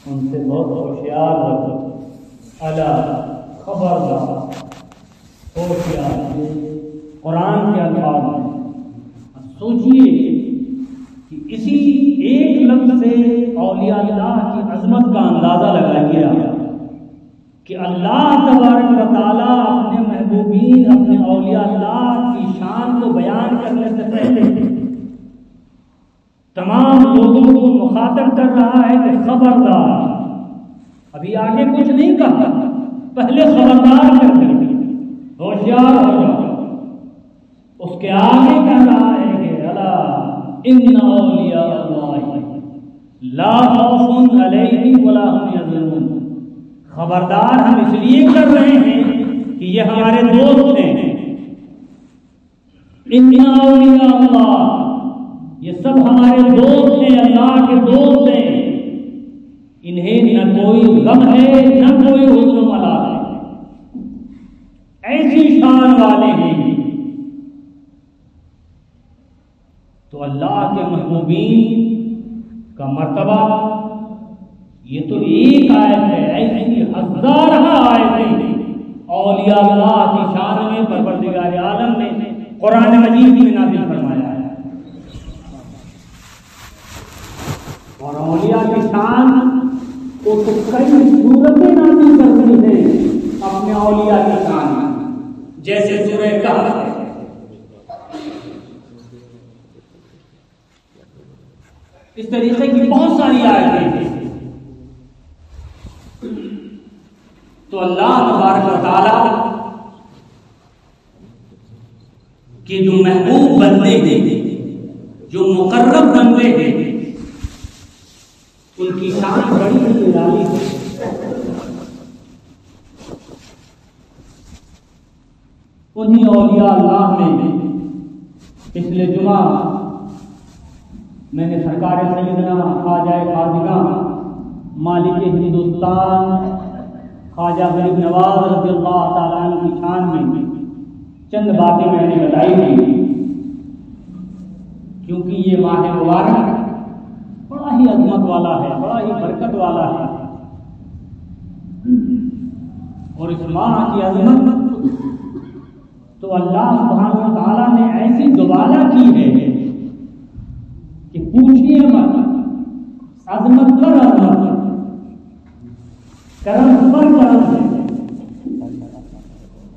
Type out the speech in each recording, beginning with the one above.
ان سے بہت ہوشیار رہو. الا خبردار، ہوشیار. قرآن کے الفاظ میں سوچیے کہ اسی ایک لفظ سے اولیاء اللہ کی عظمت کا اندازہ لگائیے کہ اللہ تبارک و تعالیٰ اپنے محبوبین، اپنے اولیاء اللہ کی شان کو بیان کرنے سے پہلے تمام لوگوں کو مخاطب کر رہا ہے کہ خبردار. ابھی آگے کچھ نہیں کہا، پہلے خبردار کر دیا، ہوشیار ہو جاؤ. اس کے آگے کہہ رہا ہے کہ الا ان اولیاء اللہ لا خوف علیہم ولا هم یحزنون. خبردار ہم اس لیے کر رہے ہیں کہ یہ ہمارے دوست ہیں. ان اولیاء اللہ، یہ سب ہمارے دوست ہیں، اللہ کے دوست ہیں. انہیں نہ کوئی غم ہے نہ کوئی حزن و ملال ہے. ایسی شان والے ہیں. تو اللہ کے محبوبین کا مرتبہ یہ تو ایک آیت ہے، ایسی ہزارہ آیتیں اولیاء اللہ کی شان میں پروردگار عالم نے قرآن مجید میں نازل فرمایا ہے. اور اولیاء کی شان کو تو کئی صورتیں نازل کرتی ہیں اپنے اولیاء کی شان میں، جیسے سورہ کہف ہے. اس طریقے کی بہت ساری آیتیں ہیں. تو اللہ تبارک و تعالی کے جو محبوب بندے ہیں، جو مقرب بندے ہیں، ان کی شان بڑی ہی نرالی ہے. انہی اولیاء اللہ میں پچھلے جمعہ میں نے سرکار سیدنا خواجہ خواجگاں مالک ہندوستان خواجہ غریب نواز رضی اللہ تعالیٰ عنہ کی شان میں چند باتیں میں نے بتائی تھی. کیونکہ یہ ماہ مبارک بڑا ہی عظمت والا ہے، بڑا ہی برکت والا ہے. اور اس ماہ کی عظمت تو اللہ سبحانہ و تعالیٰ نے ایسی دوبالہ کی ہے کہ پوچھئے مت. عظمت پر عظمت، کرم پر کرم ہے.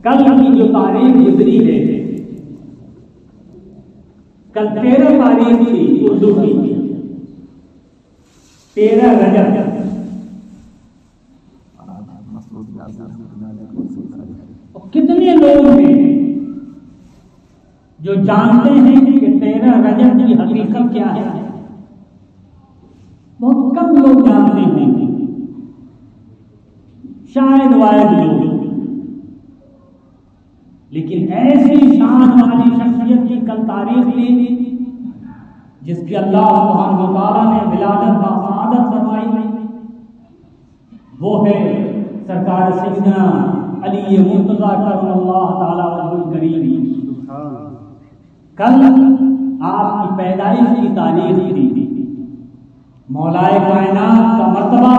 کل کی جو تاریخ گزری ہے، کل 13 تاریخ تھی اردو کی، 13 رجب. کتنے لوگ ہیں جو جانتے ہیں کہ 13 رجب کی حقیقت کیا ہے؟ بہت کم لوگ جانتے ہیں، شاید واحد لوگ. لیکن ایسی شان والی شخصیت کی کل تاریخ لی جس کی اللہ سبحانہ و تعالیٰ نے ولادت کا سعادت فرمائی، وہ ہے سرکار سیدنا علی مرتضیٰ کرم اللہ تعالیٰ وجہ الکریم. کل آپ کی پیدائش کی تاریخ تھی. مولائے کائنات کا مرتبہ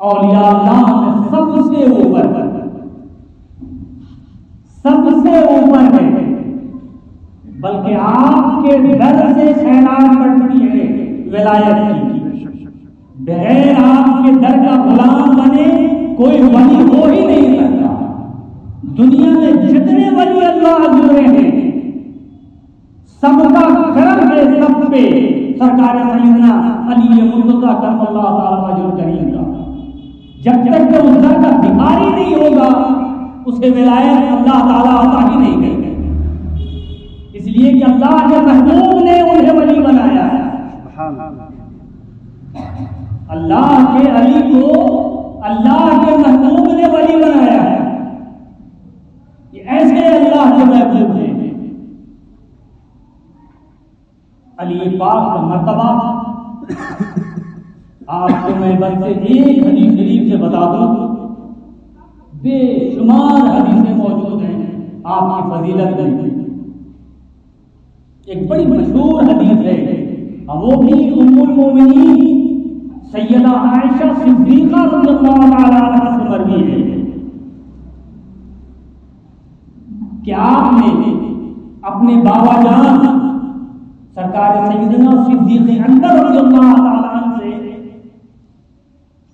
اولیاء اللہ میں سب سے اوپر ہے، بلکہ آپ کے در سے خیرات پڑتی ہے ولایت کی. بغیر آپ کے در کا غلام بنے کوئی ولی ہو ہی نہیں سکتا. دنیا میں جتنے ولی اللہ گزرے ہیں سب کا کرم ہے سب پہ سرکار سیدنا علی مرتضیٰ کرم اللہ تعالیٰ وجہ الکریم کا. جب تک کہ اس در کا بھکاری نہیں ہوگا اسے ولایت اللہ تعالیٰ عطا ہی نہیں کرے. اس لیے کہ اللہ کے محبوب نے انہیں ولی بنایا ہے. اللہ کے علی کو اللہ کے محبوب نے ولی بنایا ہے. یہ ایسے اللہ کے محبوب ہیں. علی پاک کا مرتبہ آپ کو میں بس سے ایک حدیث شریف سے بتا دوں. بے شمار حدیثیں موجود ہیں آپ کی فضیلت میں. ایک بڑی مشہور حدیث ہے، وہ بھی ام المومنین سیدہ عائشہ صدیقہ رضی اللہ تعالی عنہا سے مروی ہے کہ آپ نے اپنے بابا جان سرکار سیدنا صدیق اکبر رضی اللہ تعالی عنہ سے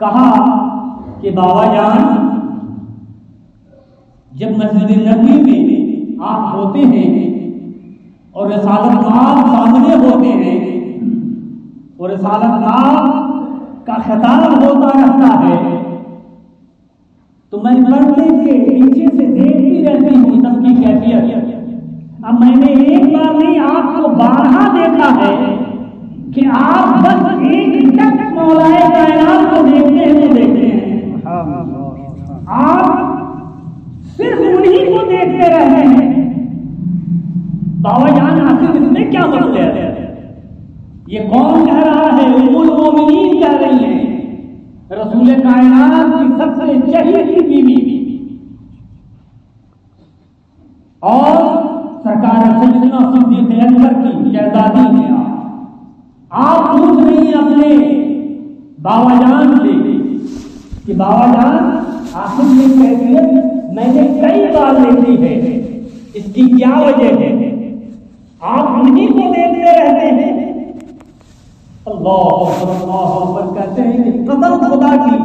کہا کہ بابا جان، جب مسجد نبوی میں آپ ہوتے ہیں اور رسالت آپ سامنے ہوتے ہیں اور رسالت آپ کا خطاب ہوتا رہتا ہے تو میں پردے کے پیچھے سے دیکھتی رہتی ہوں سب کی کیفیت۔ اب میں نے ایک بار نہیں آپ کو بارہا دیکھا ہے کہ آپ بس ایک ٹک مولائے کائنات کو دیکھتے ہیں تو دیکھتے ہیں، آپ صرف انہی کو دیکھتے رہتے ہیں۔ بابا جان آخر اس میں کیا مسئلہ ہے؟ یہ کون کہہ رہا ہے؟ ام المومنین کہہ رہی ہیں، رسول کائنات کی سب سے چہیتی بیوی اور سرکار سیدنا صدیق اکبر کی شہزادی ہیں۔ آپ پوچھ رہی ہیں اپنے بابا جان سے کہ بابا جان آخر یہ کیفیت میں نے کئی بار دیکھی ہے، اس کی کیا وجہ ہے؟ آپ انہیں کو دیکھتے رہتے ہیں۔ اللہ اکبر کہتے ہیں کہ قسم خدا کی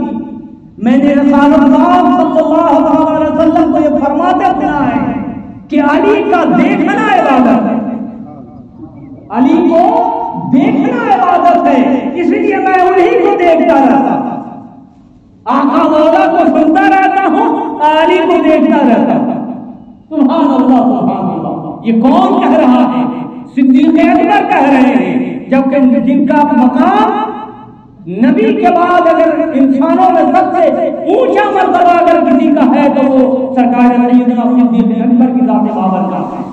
میں نے رسول اللہ صلی اللہ علیہ وسلم کو یہ فرماتے سنا ہے کہ علی کا دیکھنا عبادت ہے، علی کو دیکھنا عبادت ہے، اس لیے میں انہیں کو دیکھتا رہتا ہوں، آقا مولا کو سنتا رہتا ہوں، علی کو دیکھتا رہتا ہوں۔ سبحان اللہ سبحان اللہ۔ یہ کون کہہ رہا ہے؟ صدیق اکبر کہہ رہے ہیں، جبکہ جن کا مقام نبی کے بعد اگر انسانوں میں سب سے اونچا مرتبہ اگر کسی کا ہے تو وہ سرکار سیدنا صدیق اکبر کی ذات بابر کا ہے۔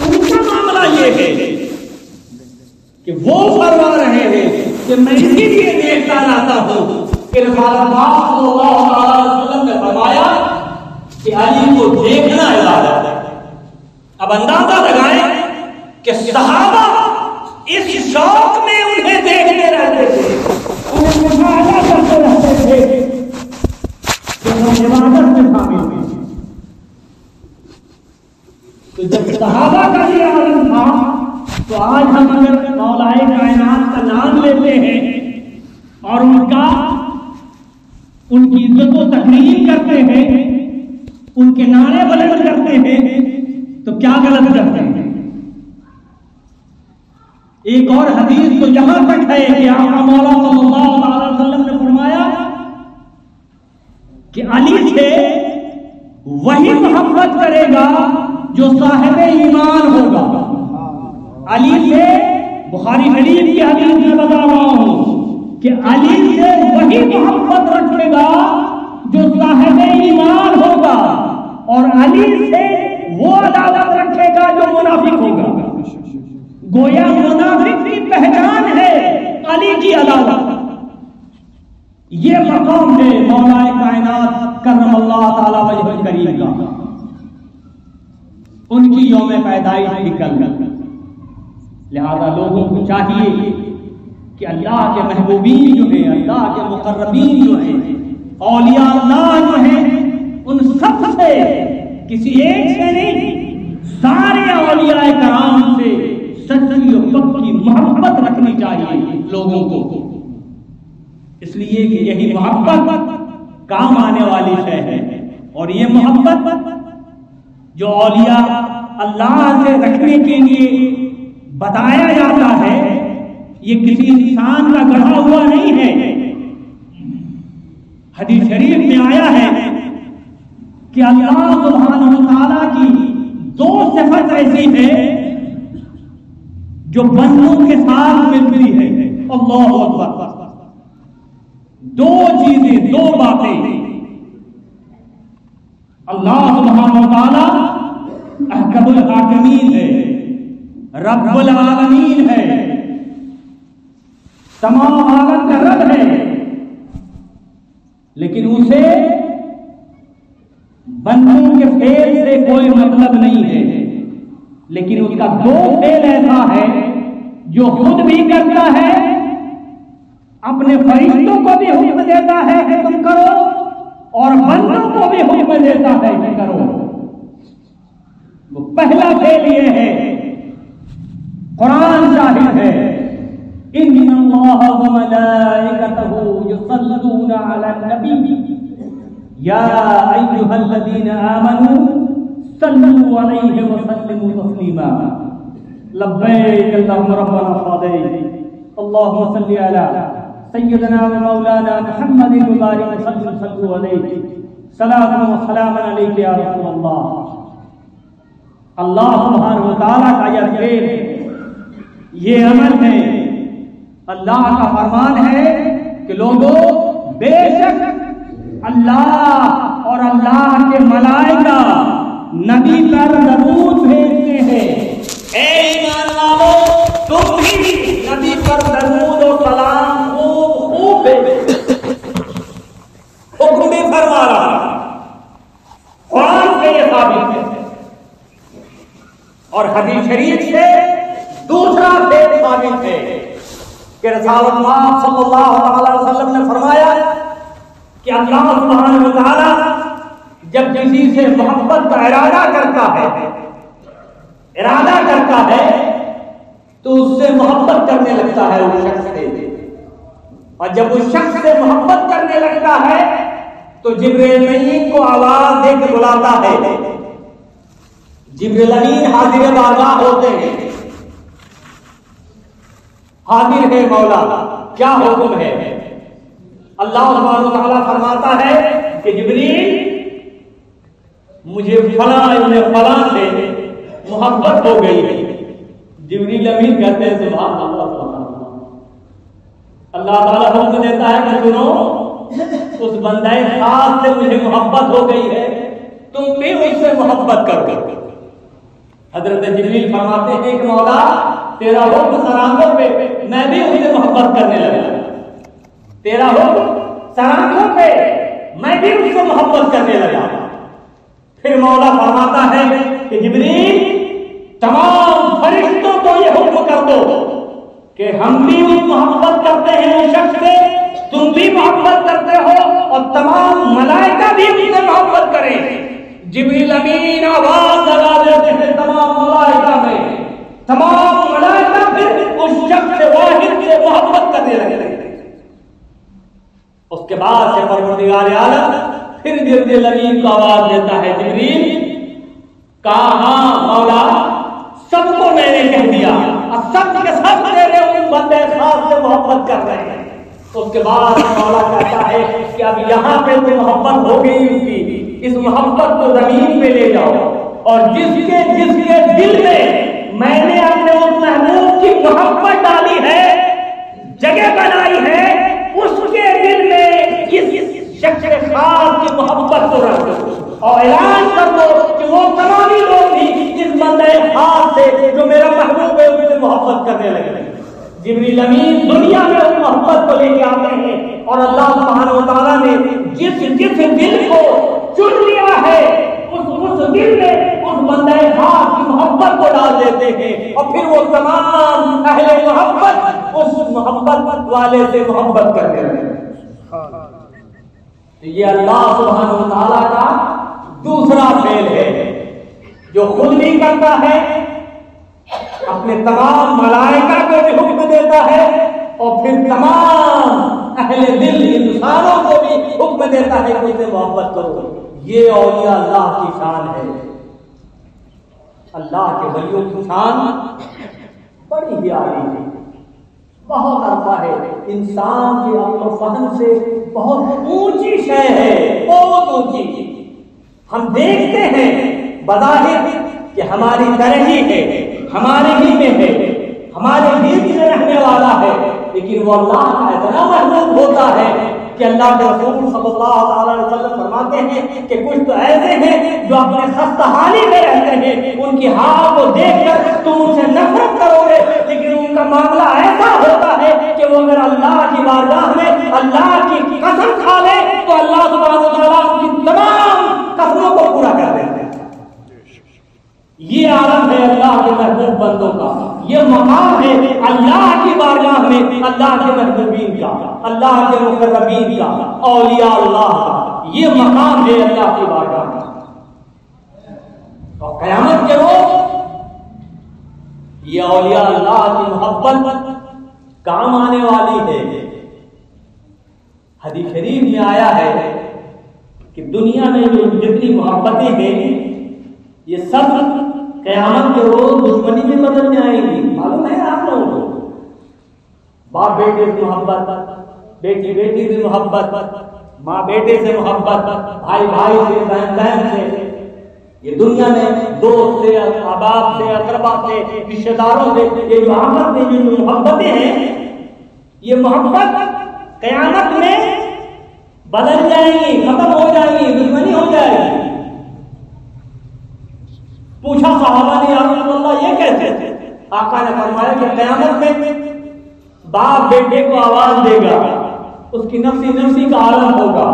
ان کا معاملہ یہ ہے کہ وہ فرما رہے ہیں کہ میں اسی لیے دیکھتا رہتا ہوں کہ رسول اللہ صلی اللہ علیہ وسلم نے فرمایا کہ علی کو دیکھنا عبادت ہے۔ اب اندازہ لگائیں کہ صحابہ اس شوق میں انہیں دیکھتے رہتے تھے، انہیں مشاہدہ کرتے رہتے تھے کہ وہ عبادت میں شامل ہوئے۔ تو جب صحابہ کا یہ عالم تھا تو آج ہم اگر مولائے کائنات کا نام لیتے ہیں اور ان کی عزت و تقریم کرتے ہیں، ان کے نعرے بلند کرتے ہیں تو کیا غلط کرتے ہیں؟ ایک اور حدیث تو یہاں تک ہے کہ آقا مولا صلی اللہ علیہ وسلم نے فرمایا کہ علی سے وہی محبت کرے گا جو صاحب ایمان ہوگا۔ علی سے، بخاری شریف کی حدیث میں بتا رہا ہوں کہ علی سے وہی محبت رکھے گا جو صاحب ایمان ہوگا، اور علی سے وہ عداوت رکھے گا جو منافق ہوگا۔ گویا منافق کی پہچان ہے علی کی عداوت۔ یہ مقام ہے مولا کائنات کرم اللہ تعالی وجہ کریم کا۔ ان کی یوم پیدائش بھی کل، لہذا لوگوں کو چاہیے کہ اللہ کے محبوبین جو ہیں، اللہ کے مقربین جو ہیں، اولیاء اللہ جو ہیں، ان سب سے کسی ایک سے نہیں، سارے اولیاء کرام سے سچی اور پکی محبت رکھنی چاہیے لوگوں کو، اس لیے کہ یہی محبت کام آنے والی شے ہے۔ اور یہ محبت جو اولیاء اللہ سے رکھنے کے لیے بتایا جاتا ہے، یہ کسی انسان کا گڑھا ہوا نہیں ہے۔ حدیث شریف میں آیا ہے کہ اللہ سبحانہ وتعالیٰ کی دو صفت ایسی ہے جو بندوں کے ساتھ ملتی ہے۔ اللہ اکبر۔ دو چیزیں، دو باتیں، اللہ سبحانہ وتعالیٰ احکم الحاکمین ہے، رب العالمین ہے، تمام عالم کا رب ہے، لیکن اسے بندوں کے فعل سے کوئی مطلب نہیں ہے، لیکن اس کا دو فعل ایسا ہے جو خود بھی کرتا ہے اپنے فرشتوں کو بھی حکم دیتا ہے کہ تم کرو اور بندوں کو بھی حکم دیتا ہے کہ کرو. وہ پہلا فعل یہ ہے، قرآن شاہد ہے، ان اللہ وملائکتہ یصلون علی النبی یا ایھا الذین آمنوا صلوا علیہ وسلموا تسلیما. لبیک اللہم ربنا صلیک اللہم صل علی سیدنا و مولانا محمد مبارک صلو علیہ صلاۃ و سلام علیک یا رسول اللہ. اللہ سبحانہ و تعالیٰ کا یہ فعل ہے، یہ عمل ہے. اللہ کا فرمان ہے کہ لوگوں بے شک اللہ اور اللہ کے ملائکہ نبی پر درود بھیجتے ہیں. اے ایمان والو، تم بھی نبی پر درود و سلام خوب بھیجو. حکم بھی فرما رہا، قرآن سے یہ ثابت ہے اور حدیث شریف سے دوسرا فعل ثابت ہے کہ رسول اللہ صلی اللہ علیہ وسلم نے فرمایا کہ اللہ سبحانہ و تعالی جب کسی سے محبت کا ارادہ کرتا ہے تو اس سے محبت کرنے لگتا ہے اس شخص سے، اور جب اس شخص سے محبت کرنے لگتا ہے تو جبرائیل امین کو آواز دے کے بلاتا ہے. جبرائیل امین حاضر بارگاہ ہوتے ہیں، حاضر ہے مولا، کیا حکم ہے؟ اللہ سبحانہ وتعالیٰ فرماتا ہے کہ جبریل مجھے فلاں ابن فلاں سے محبت ہو گئی ہے. جبریل امین کہتے ہیں سبحان اللہ سبحان اللہ. اللہ تعالیٰ حکم دیتا ہے کہ سنو، اس بندے خاص سے مجھے محبت ہو گئی ہے، تم بھی اس سے محبت کرو. حضرت جبریل فرماتے ہیں کہ مولا تیرا حکم سرانگوں پہ، میں بھی اس سے محبت کرنے لگا. تیرا حکم سرانگوں پہ، میں بھی اس سے محبت کرنے لگا. پھر مولا فرماتا ہے کہ جبریل تمام فرشتوں کو یہ حکم کر دو کہ ہم بھی محبت کرتے ہیں اس شخص سے، تم بھی محبت کرتے ہو، اور تمام ملائکہ بھی اس سے محبت کریں. جبریل امین آواز لگا دیتے ہیں تمام ملائکہ میں، تمام ملائکہ پھر اس شخص واحد سے محبت کرنے لگے. اس کے بعد سے پروردگار عالم پھر جبریل امین کو آواز دیتا ہے، جبریل کہا ہاں مولا، سب کو میں نے کہہ دیا اور سب کے سب تیرے ان بندے خاص سے محبت کر رہے ہیں. اس کے بعد مولا کہتا ہے کہ اب یہاں پہ تو محبت ہو گئی اس کی، اس محبت کو زمین پہ لے جاؤ، اور جس کے دل میں نے اپنے اس محبوب کی محبت ڈالی ہے، جگہ بنائی ہے، اس کے دل میں اس شخص خاص کی محبت کو رکھ دو اور اعلان کر دو کہ وہ تمام لوگ بھی اس بندے خاص سے جو میرا محبوب ہے اس سے محبت کرنے لگے. جبریل امین دنیا میں اس محبت کو لے کے آتے ہیں، اور اللہ سبحانہ و تعالیٰ نے جس دل کو چن لیا ہے اس دل میں اس بندے خاص کی محبت کو ڈال دیتے ہیں، اور پھر وہ تمام اہل محبت اس محبت والے سے محبت کرنے لگے. یہ اللہ سبحانہ و تعالیٰ کا دوسرا فعل ہے جو خود بھی کرتا ہے، اپنے تمام ملائکہ کو بھی حکم دیتا ہے، اور پھر تمام اہل دل انسانوں کو بھی حکم دیتا ہے کہ اسے محبت کرو. یہ اولیاء اللہ کی شان ہے. اللہ کے ولیوں کی شان بڑی ہی عالی ہے، بہت عرفہ ہے، انسان کے عقل و فہم سے بہت اونچی شے ہے، بہت اونچی. ہم دیکھتے ہیں بظاہر کہ ہماری طرح ہی ہے، ہمارے ہی میں ہے، ہمارے بیچ میں رہنے والا ہے، لیکن وہ اللہ کا اتنا محبوب ہوتا ہے کہ اللہ کے رسول صلی اللہ علیہ وسلم فرماتے ہیں کہ کچھ تو ایسے ہیں جو اپنے خستہ حالی میں رہتے ہیں، ان کی حال کو دیکھ کر تم ان سے نفرت کرو گے، لیکن ان کا معاملہ ایسا ہوتا ہے کہ وہ اگر اللہ کی بارگاہ میں اللہ کی قسم کھا لے تو اللہ سبحانہ و تعالیٰ ان کی تمام قسموں کو پورا کر دیتے ہیں. یہ عالم ہے اللہ کے محبوب بندوں کا، یہ مقام ہے اللہ کی بارگاہ میں اللہ کے محبوبین کا، اللہ کے مقربین کا، اولیاء اللہ کا یہ مقام ہے اللہ کی بارگاہ کا۔ اور قیامت کے روز یہ اولیاء اللہ کی محبت کام آنے والی ہے۔ حدیث شریف میں آیا ہے کہ دنیا میں جو جتنی محبتیں ہیں یہ سب قیامت کے روز دشمنی میں بدل میں آئیں گی۔ معلوم ہے آپ لوگوں کو، باپ بیٹے سے محبت، بیٹی بیٹی سے محبت، ماں بیٹے سے محبت، بھائی بھائی سے، بہن بہن سے، یہ دنیا میں دوست سے، احباب سے، اقربا سے، رشتہ داروں سے، یہ جو آپس میں جو محبتیں ہیں یہ محبت قیامت میں بدل جائیں گی، ختم ہو جائیں گی، دشمنی ہو جائے گی۔ پوچھا صحابہ نے، یا رسول اللہ یہ کیسے؟ آقا نے فرمایا کہ قیامت میں باپ بیٹے کو آواز دے گا، اس کی نفسی نفسی کا عالم ہوگا،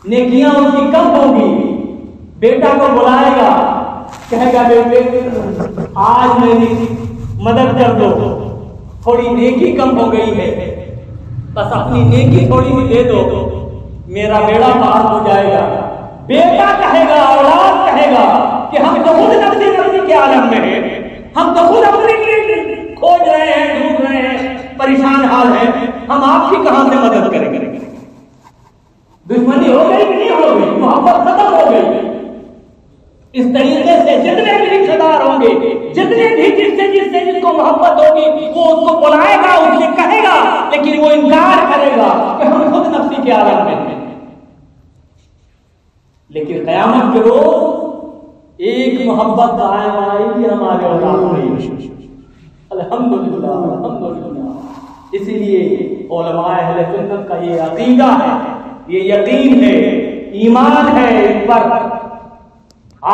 نیکیاں اس کی کم ہوگی، بیٹا کو بلائے گا، کہے گا بیٹے آج میری مدد کر دو، تھوڑی نیکی کم ہو گئی ہے، بس اپنی نیکی تھوڑی سی دے دو، میرا بیڑا پار ہو جائے گا۔ بیٹا کہے گا، اولاد کہے گا کہ ہم تو خود نفسی نفسی کے عالم میں ہیں، ہم تو خود اپنے لیے کھوج رہے ہیں، ڈھونڈ رہے ہیں، پریشان حال ہیں، ہم آپ کی کہاں سے مدد کریں گے؟ دشمنی ہو گئی کہ نہیں ہو گئی؟ محبت ختم ہو گئی۔ اس طریقے سے جتنے بھی رشتہ دار ہوں گے، جتنے بھی جس سے جس کو محبت ہوگی وہ اس کو بلائے گا، اس سے کہے گا، لیکن وہ انکار کرے گا کہ ہم خود نفسی کے عالم میں ہیں۔ لیکن قیامت کے روز ایک محبت قائم آئے گی ہمارے اولاد میں، الحمدللہ الحمدللہ۔ اسی لیے علماء اہل سنت کا یہ عقیدہ ہے، یہ یقین ہے، ایمان ہے، اس پر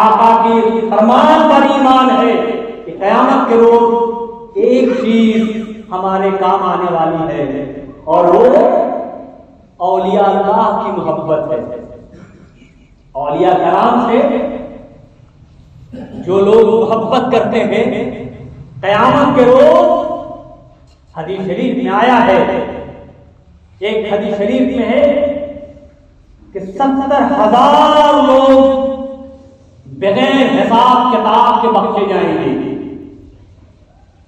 آقا کی فرمان پر ایمان ہے کہ قیامت کے روز ایک چیز ہمارے کام آنے والی ہے، اور وہ اولیاء اللہ کی محبت ہے۔ اولیاء کرام سے جو لوگ محبت کرتے ہیں قیامت کے روز، حدیث شریف میں آیا ہے، ایک حدیث شریف میں ہے کہ 70,000 لوگ بغیر حساب کتاب کے بخشے جائیں گے،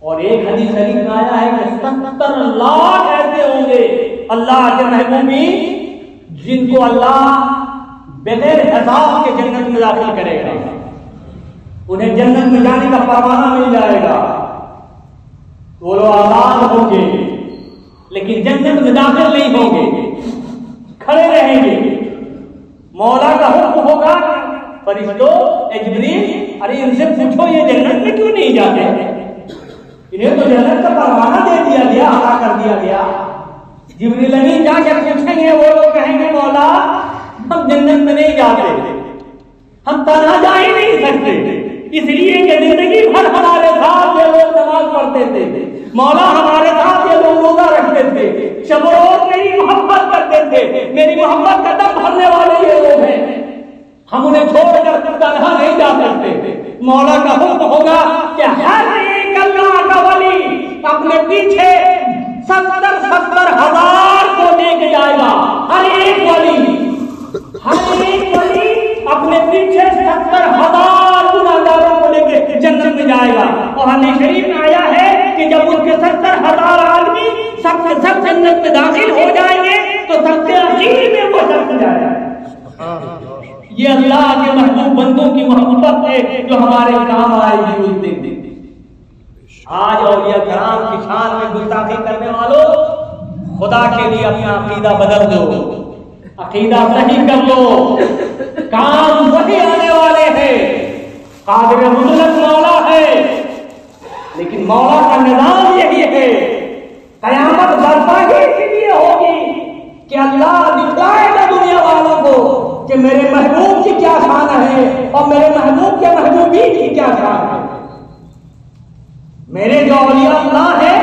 اور ایک حدیث شریف میں آیا ہے کہ 70 لاکھ ایسے ہوں گے اللہ کے محبوبین جن کو اللہ بغیر حساب کے جنت میں داخل کرے گا، انہیں جنت میں جانے کا پروانہ مل جائے گا، وہ لوگ آزاد ہوں گے، لیکن جنت میں داخل نہیں ہوں گے، کھڑے رہیں گے۔ مولا کا حکم ہوگا، فرشتوں اے جبریل، ارے ان سے پوچھو یہ جنت میں کیوں نہیں جاتے؟ انہیں تو جنت کا پروانہ دے دیا گیا، عطا کر دیا گیا۔ جبریل امین جا کے پوچھیں گے، وہ لوگ کہیں گے مولا ہم جنت میں نہیں جاتے، ہم تنہا جا ہی نہیں سکتے، اس لیے کہ زندگی بھر ہمارے ساتھ یہ لوگ نماز پڑھتے تھے، مولا ہمارے ساتھ یہ لوگ روزہ رکھتے تھے، شب و روز میری محبت کرتے تھے، میری محبت کا دم بھرنے والے یہ لوگ ہیں، ہم انہیں چھوڑ کر تنہا نہیں جا سکتے۔ مولا کا حکم ہوگا کہ ہر ایک اللہ کا ولی اپنے پیچھے 70,000 کو لے کے جائے گا، ہر ایک ولی اپنے پیچھے 70,000 گناہگاروں کو لے کے جنت میں جائے گا۔ اور حدیث شریف میں آیا ہے کہ جب ان کے 70,000 آدمی سب کے سب جنت میں داخل ہو جائیں گے تو سب سے آخر میں وہ جنت جائے گا۔ یہ اللہ کے محبوب بندوں کی محبت ہے جو ہمارے کام آئے گی اس دن۔ آج اولیاء کرام کی شان میں گستاخی کرنے والوں، خدا کے لیے اپنا عقیدہ بدل دو، عقیدہ صحیح کر دو، کام وہی آنے والے ہیں۔ قادر مطلق مولا ہے، لیکن مولا کا نظام یہی ہے، قیامت برپا ہی اسی لیے ہوگی کہ اللہ دکھلائے گا دنیا والوں کو کہ میرے محبوب کی کیا شان ہے اور میرے محبوب کے محبوبین کی کیا شان ہے۔ میرے جو اولیاء اللہ ہیں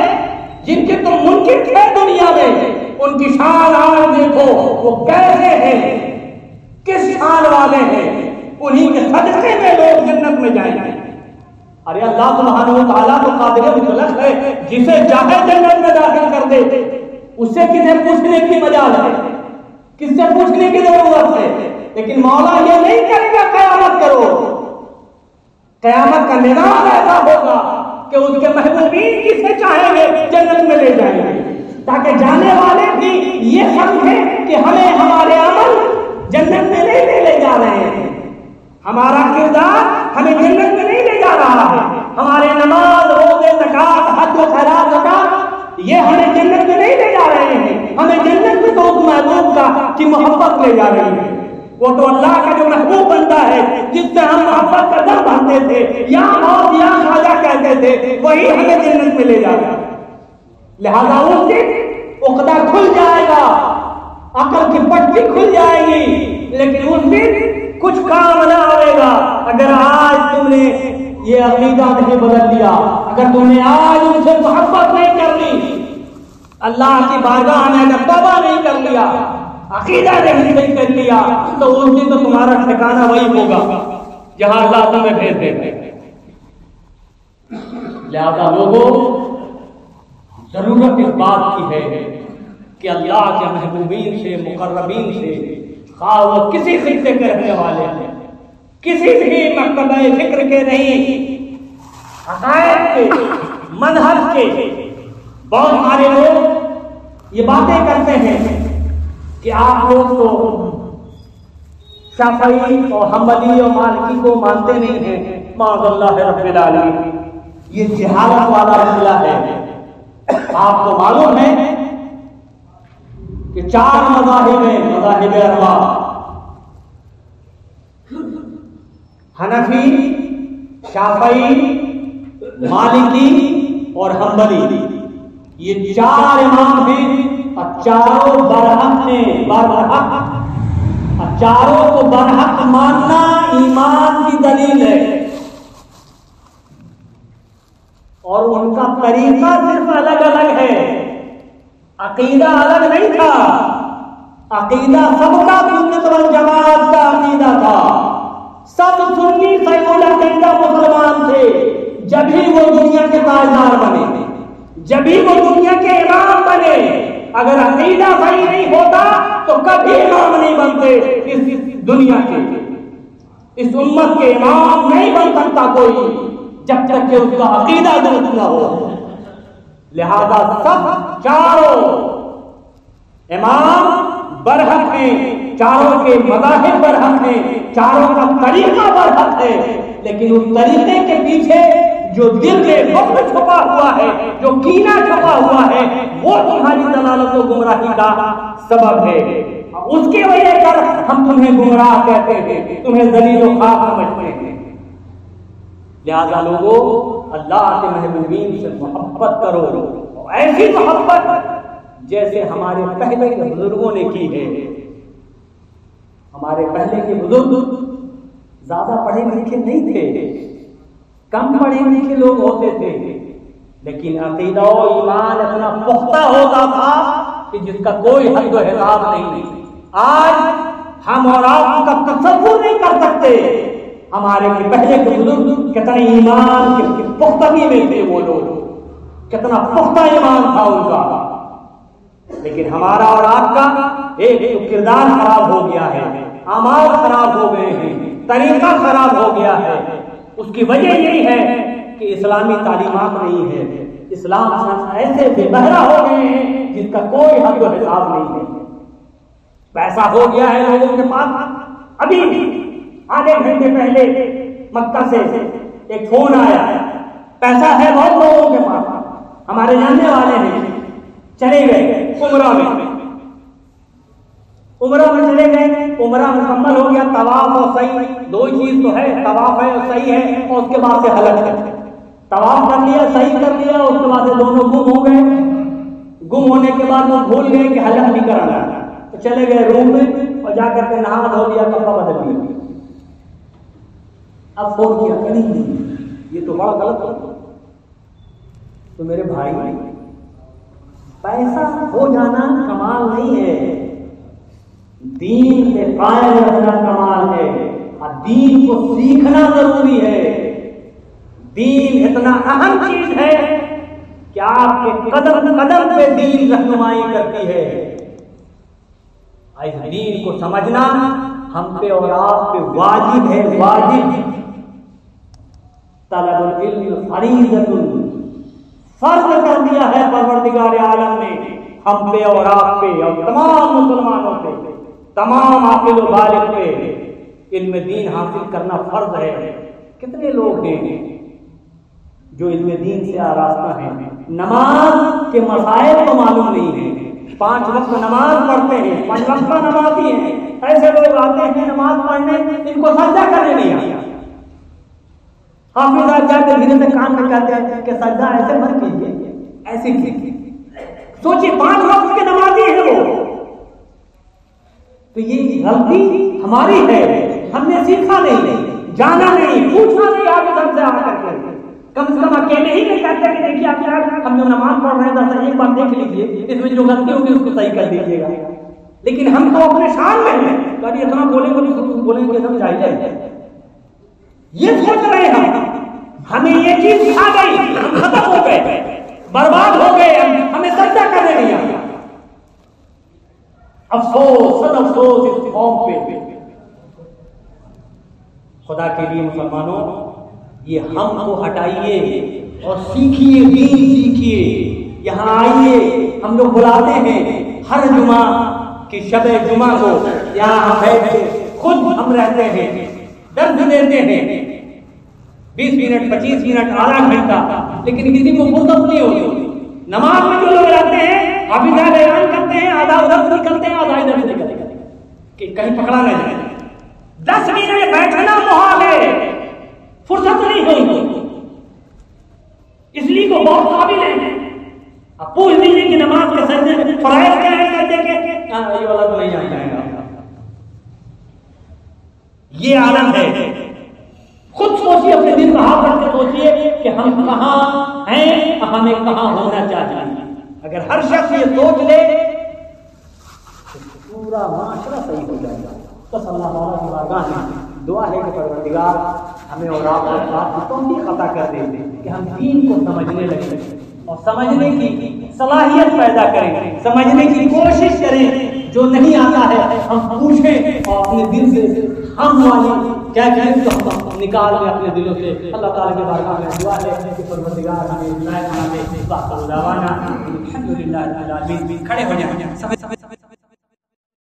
جن کے تم منکر تھے دنیا میں، ان کی شان آج دیکھو وہ کیسے ہیں، کس شان والے ہیں، انہی کے صدقے میں لوگ جنت میں جائیں گے۔ ارے اللہ سبحانہ و تعالیٰ تو قادر مطلق ہے، جسے چاہے جنت میں داخل کر دے، اس سے کسے پوچھنے کی مجال ہے، کس سے پوچھنے کی ضرورت ہے؟ لیکن مولا یہ نہیں کرے گا قیامت کرو، قیامت کا نظام ایسا ہوگا کہ اس کے محبوبین کسے چاہیں گے جنت میں لے جائیں گے، تاکہ جانے والے بھی یہ سمجھیں کہ ہمیں ہمارے عمل جنت میں نہیں لے جا رہے ہیں، ہمارا کردار ہمیں جنت میں نہیں لے جا رہا ہے، ہمارے نماز، روزے، زکات، حج و خیرات، زکات یہ ہمیں جنت میں نہیں لے جا رہے ہیں، ہمیں جنت میں تو اس محبوب کا کی محبت لے جا رہی ہے۔ وہ تو اللہ کا جو محبوب بنتا ہے، جس سے ہم محبت کا دم بھرتے تھے، یا موت یا خواجہ کہتے تھے، وہی ہمیں جنت میں لے جا رہا ہے۔ لہذا اس دن عقدہ کھل جائے گا، عقل کی پٹی کھل جائے گی، لیکن اس دن کچھ کام نہ آئے گا اگر آج تم نے یہ عقیدہ نہیں بدل لیا، اگر تم نے آج ان سے محبت نہیں کر لی، اللہ کی بارگاہ میں اگر توبہ نہیں کر لیا، عقیدہ نہیں کر لیا، تو اس دن تو تمہارا ٹھکانہ وہی ہوگا جہاں اللہ تمہیں بھیج دے۔ لہذا لوگوں، ضرورت اس بات کی ہے کہ اللہ کے محبوبین سے، مقربین سے، خواہ وہ کسی خطے کے رہنے والے ہیں، کسی بھی مرتبہ فکر کے نہیں، عقائد کے، مذہب کے، بہت سارے لوگ یہ باتیں کرتے ہیں کہ آپ لوگ تو شافعی اور حنبلی اور مالکی کو مانتے نہیں ہیں، معاذ اللہ رب العالمین، یہ جہالت والا مسئلہ ہے۔ آپ کو معلوم ہے کہ 4 مذاہب ہیں، مذاہب اربع، حنفی، شافعی، مالکی اور حنبلی، یہ 4 امام ہیں اور چاروں برحق ہیں، برحق، اور چاروں کو برحق ماننا ایمان کی دلیل ہے، اور ان کا طریقہ صرف الگ الگ ہے، عقیدہ الگ نہیں تھا، عقیدہ سب کا سنت والجماعت کا عقیدہ تھا، سب سنی سیکولر عقیدہ مسلمان تھے، جبھی وہ دنیا کے تاجدار بنے، جبھی وہ دنیا کے امام بنے۔ اگر عقیدہ صحیح نہیں ہوتا تو کبھی امام نہیں بنتے، اس دنیا کے، اس امت کے امام نہیں بن سکتا کوئی جب تک کہ اس کا عقیدہ درست نہ ہو۔ لہذا سب چاروں امام برحق ہیں، چاروں کے مذاہب برحق ہیں، چاروں کا طریقہ برحق ہے، لیکن اس طریقے کے پیچھے جو دل میں بغض چھپا ہوا ہے، جو کینہ چھپا ہوا ہے، وہ تمہاری ضلالت و گمراہی کا سبب ہے۔ اس کی وجہ کر ہم تمہیں گمراہ کہتے ہیں، تمہیں ذلیل و خوار سمجھتے ہیں۔ لہذا لوگوں، اللہ کے محبوبین سے محبت کرو، ایسی محبت جیسے ہمارے پہلے کے بزرگوں نے کی ہے۔ ہمارے پہلے کے بزرگ زیادہ پڑھے لکھے نہیں تھے، کم پڑھے لکھے لوگ ہوتے تھے، لیکن عقیدہ و ایمان اتنا پختہ ہوتا تھا کہ جس کا کوئی حد و حساب نہیں۔ آج ہم اور آپ کا تصور نہیں کر سکتے ہمارے پہلے کے بزرگ کتنے ایمان کے پختگی میں تھے، وہ لوگ کتنا پختہ ایمان تھا ان کا، لیکن ہمارا اور آپ کا ایک کردار خراب ہو گیا ہے، اعمال خراب ہو گئے ہیں، طریقہ خراب ہو گیا ہے۔ اس کی وجہ یہی ہے کہ اسلامی تعلیمات نہیں ہے، اسلام ایسے بے بہرا ہو گئے ہیں جس کا کوئی حد و حساب نہیں ہے۔ پیسہ ہو گیا ہے لوگوں کے پاس۔ ابھی آدھے گھنٹے پہلے مکہ سے ایک فون آیا، پیسہ ہے بہت لوگوں کے پاس، ہمارے جاننے والے ہیں، چلے گئے عمرہ میں چلے گئے، عمرہ مکمل ہو گیا، طواف اور سعی دو ہی چیز تو ہے، طواف ہے اور سعی ہے، اور اس کے بعد سے حلق ہے۔ طواف کر لیا، سعی کر لیا، اس کے بعد سے دونوں گم ہو گئے، گم ہونے کے بعد وہ بھول گئے کہ حلق بھی کرانا، تو چلے گئے روم میں اور جا کر کے نہا دھو لیا، کپڑا بدل لیا۔ اب فون کیا کہ نہیں، یہ تو بڑا غلط ہو۔ تو میرے بھائی، پیسہ ہو جانا کمال نہیں ہے، دین سے قائم رہنا کمال ہے، اور دین کو سیکھنا ضروری ہے۔ دین اتنا اہم چیز ہے کہ آپ کے قدم قدم پہ دین رہنمائی کرتی ہے. اس دین کو سمجھنا ہم پہ اور آپ پہ واجب ہے. واجب طلب العلم فریضۃ، فرض کر دیا ہے پروردگار عالم نے ہم پہ اور آپ پہ اور تمام مسلمانوں پہ، تمام عاقل و بالغ پہ علم دین حاصل کرنا فرض ہے. کتنے لوگ ہیں جو علم دین سے آراستہ ہیں، نماز کے مسائل کو معلوم نہیں ہے، 5 وقت نماز پڑھتے ہیں، 5 وقت نمازی ہیں، ایسے لوگ آتے ہیں نماز پڑھنے ان کو سجدہ کرنے نہیں آتا. حافظ صاحب جا کے دھیرے سے کان میں کہتے ہیں کہ سجدہ ایسے مت کیجیے، ایسے کیجیے. سوچیے 5 وقت کے نمازی ہیں وہ. تو یہ غلطی ہماری ہے، ہم نے سیکھا نہیں، جانا نہیں، پوچھنا نہیں. آپ سب سے آ کر کے کم سے کم اکیلے ہی نہیں کہتے کہ دیکھیے آپ یار ہم جو نماز پڑھ رہے ہیں ایک بار دیکھ لیجیے، اس میں جو غلطی ہوگی اس کو صحیح کر دیجیے گا. لیکن ہم تو اپنے شان میں ہیں، کبھی اتنا بولیں گے تو بولیں گے سب چاہیے. یہ سوچ رہے ہیں ہمیں یہ چیز کھا گئی، ہم ختم ہو گئے، برباد ہو گئے، ہمیں سجدہ کرنے نہیں آتا. افسوس سد افسوس اس قوم پہ. خدا کے لیے مسلمانوں یہ ہم کو ہٹائیے اور سیکھیے، دین سیکھیے. یہاں آئیے، ہم لوگ بلاتے ہیں ہر جمعہ کی شب جمعہ کو، یہاں ہم بیٹھے خود ہم رہتے ہیں، درد دیتے ہیں 20 منٹ 25 منٹ آدھا گھنٹہ، لیکن کسی کو فرصت نہیں ہوتی. نماز میں جو لوگ رہتے ہیں ابھی بیان کرتے ہیں، آدھا ادھر سے نکلتے ہیں، آدھا ادھر سے نکلتے ہیں کہ کہیں پکڑا نہ جائے. 10 منٹ بیٹھنا محال ہے، فرصت نہیں ہوئی. اس لیے کو بہت قابل ہے. اب پوچھ لیجیے کہ نماز کے سجدے میں فرائض کیا ہے، کہتے کہ یہ والا تو نہیں آتا ہے. یہ عالم ہے. خود سوچیے، اپنے دل کو ہاتھ رکھ کے سوچیے کہ ہم کہاں ہیں، ہمیں کہاں ہونا چاہیے. اگر ہر شخص یہ سوچ لے تو پورا معاشرہ صحیح ہو جائے گا. بس اللہ تعالیٰ کی بارگاہ میں دعا ہے کہ پروردگار ہمیں اور آپ کو توفیق عطا کر دے کہ ہم دین کو سمجھنے لگیں اور سمجھنے کی صلاحیت پیدا کریں، سمجھنے کی کوشش کریں. جو نہیں آتا ہے ہم پوچھیں اور اپنے دل سے ہم والی کیا چیز کو ہم نکال لیں اپنے دلوں سے. اللہ تعالیٰ کے بارگاہ میں دعا ہے کہ پروردگار ہمیں ہدایت عطا دے. الحمدللہ رب العالمین. کھڑے ہو جائیں.